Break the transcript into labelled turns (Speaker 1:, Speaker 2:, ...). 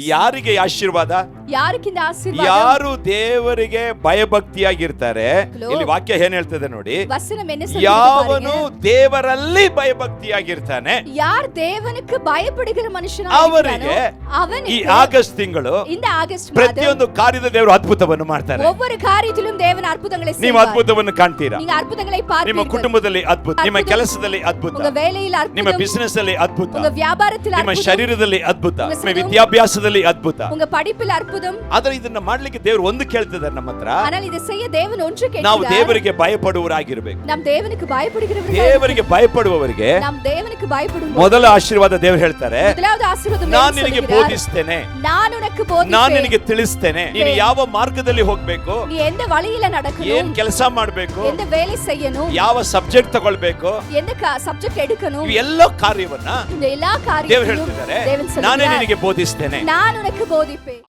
Speaker 1: ಯಾರಿಗೆ ಆಶೀರ್ವಾದ?
Speaker 2: ಯಾರಿಗಿಂದ ಆಶೀರ್ವಾದ?
Speaker 1: ಯಾರು ದೇವರಿಗೆ ಭಯಭಕ್ತಿಯಾಗಿರ್ತಾರೆ. ಇಲ್ಲಿ ವಾಕ್ಯ ಏನ್ ಹೇಳ್ತದೆ ನೋಡಿ, ಯಾವನು ದೇವರಲ್ಲಿ ಭಯಭಕ್ತಿಯಾಗಿರ್ತಾನೆ,
Speaker 2: யார் தேவனுக்கு பயப்படுகிற மனுஷனாக
Speaker 1: ಅವರಿಗೆ ಈ ಆಗಸ್ಟ್ ತಿಂಗಳು ಪ್ರತಿಯೊಂದು ಕಾರ್ಯದ ದೇವರು ಅದ್ಭುತವನ್ನು ಮಾಡ್ತಾರೆ.
Speaker 2: ஒவ்வொரு காரியத்திலும் தேவன் அற்புதங்களை செய்வார்.
Speaker 1: ನೀವು ಅದ್ಭುತವನ್ನು ಕಾಣ್ತೀರಾ.
Speaker 2: நீங்க அற்புதங்களை பார்ப்பீர்கள்.
Speaker 1: ನಿಮ್ಮ ಕುಟುಂಬದಲ್ಲಿ ಅದ್ಭುತ, ನಿಮ್ಮ ಕೆಲಸದಲ್ಲಿ ಅದ್ಭುತ,
Speaker 2: உங்க வேலையில் அற்புதம்,
Speaker 1: ನಿಮ್ಮ ಬಿಸಿನೆಸ್ ಅಲ್ಲಿ ಅದ್ಭುತ,
Speaker 2: உங்க வியாபாரத்தில்
Speaker 1: ನಿಮ್ಮ
Speaker 2: அற்புதம்,
Speaker 1: ಶರೀರದಲ್ಲಿ ಅದ್ಭುತ, ನಿಮ್ಮ ವಿದ್ಯಾಭ್ಯಾಸದಲ್ಲಿ ಅದ್ಭುತ.
Speaker 2: உங்க படிப்பில் அற்புதம்.
Speaker 1: ಆದ್ರೆ ಇದನ್ನ ಮಾಡ್ಲಿಕ್ಕೆ ದೇವರು ಒಂದು ಕೇಳ್ತಿದ್ದಾರೆ ನಮ್ಮ ಹತ್ರ.
Speaker 2: ஆனால் இதை செய்ய தேவன் ஒன்று கேட்கிறார்.
Speaker 1: ನಾವು ದೇವರಿಗೆ ಭಯಪಡುವವರಾಗಿರಬೇಕು.
Speaker 2: நாம் தேவனுக்கு பயப்படுகிறவர்கள்.
Speaker 1: ದೇವರಿಗೆ ಭಯಪಡುವವರಿಗೆ
Speaker 2: நாம் தேவனுக்கு பயப்படுவோம்.
Speaker 1: ಮೊದಲ ಆಶೀರ್ವಾದ ದೇವರು ಹೇಳ್ತಾರೆ,
Speaker 2: ಮೊದಲಾದ ಆಶೀರ್ವಾದ
Speaker 1: ನಾನು ನಿನಗೆ ಬೋಧಿಸ್ತೇನೆ,
Speaker 2: ನಾನು ಉನக்கு ಬೋಧಿಸ್ತೇನೆ,
Speaker 1: ನಾನು ನಿನಗೆ ತಿಳಿಸ್ತೇನೆ, ನೀನು ಯಾವ ಮಾರ್ಗದಲ್ಲಿ ಹೋಗಬೇಕು,
Speaker 2: ನೀ ಎಂದ ವಳಿಯಿல நடக்கணும்,
Speaker 1: ಏನ್ ಕೆಲಸ ಮಾಡಬೇಕು,
Speaker 2: ಎಂದ ವೇಲೆ செய்யணும்,
Speaker 1: ಯಾವ ಸಬ್ಜೆಕ್ಟ್ ತಗೊಳ್ಬೇಕು,
Speaker 2: ಎಂದ ಸಬ್ಜೆಕ್ಟ್ ಎಡುಕணும்,
Speaker 1: ಈ ಎಲ್ಲ ಕಾರ್ಯವನ್ನ
Speaker 2: இந்த எல்லா
Speaker 1: ದೇವರು
Speaker 2: ಕಾರ್ಯಗಳನ್ನು
Speaker 1: ಹೇಳ್ತಿದ್ದಾರೆ.
Speaker 2: தேவன்
Speaker 1: ನಾನೇ
Speaker 2: சொல்கிறார்,
Speaker 1: ನಿನಗೆ ಬೋಧಿಸ್ತೇನೆ,
Speaker 2: ನಾನು ಉನக்கு ಬೋಧಿப்பேன்.